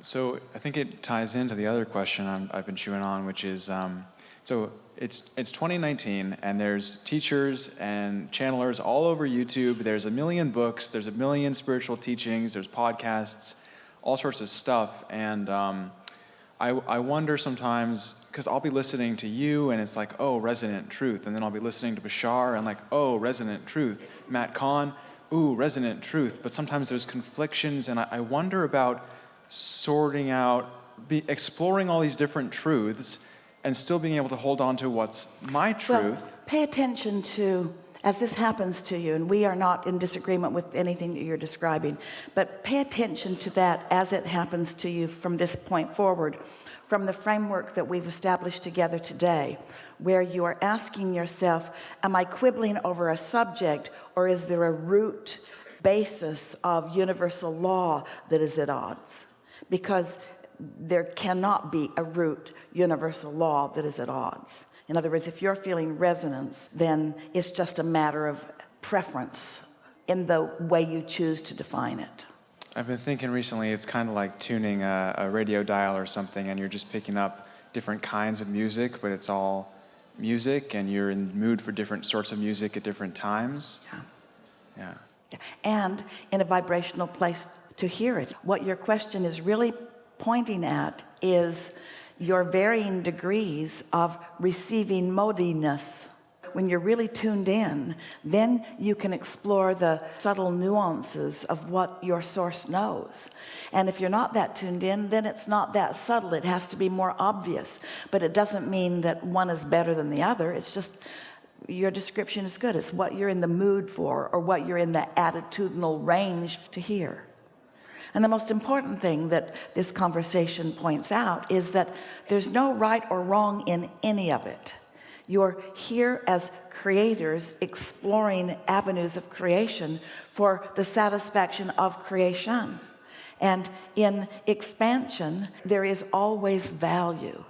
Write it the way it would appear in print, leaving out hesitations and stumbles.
So I think it ties into the other question I've been chewing on, which is, so it's 2019, and there's teachers and channelers all over YouTube. There's a million books, there's a million spiritual teachings, there's podcasts, all sorts of stuff. And I wonder sometimes, because I'll be listening to you, and it's like, oh, resonant truth. And then I'll be listening to Bashar, and like, oh, resonant truth. Matt Kahn, ooh, resonant truth. But sometimes there's conflictions, and I wonder about sorting out, exploring all these different truths, and still being able to hold on to what's my truth. Well, pay attention to, as this happens to you, and we are not in disagreement with anything that you're describing, but pay attention to that as it happens to you from this point forward, from the framework that we've established together today, where you are asking yourself, am I quibbling over a subject, or is there a root basis of universal law that is at odds? Because there cannot be a root universal law that is at odds. In other words, if you're feeling resonance, then it's just a matter of preference in the way you choose to define it. I've been thinking recently, it's kind of like tuning a radio dial or something, and you're just picking up different kinds of music, but it's all music, and you're in the mood for different sorts of music at different times. Yeah. And in a vibrational place to hear it. What your question is really pointing at is your varying degrees of receiving modiness. When you're really tuned in, then you can explore the subtle nuances of what your source knows. And if you're not that tuned in, then it's not that subtle. It has to be more obvious. But it doesn't mean that one is better than the other. It's just your description is good. It's what you're in the mood for, or what you're in the attitudinal range to hear. And the most important thing that this conversation points out is that there's no right or wrong in any of it. You're here as creators exploring avenues of creation for the satisfaction of creation. And in expansion, there is always value.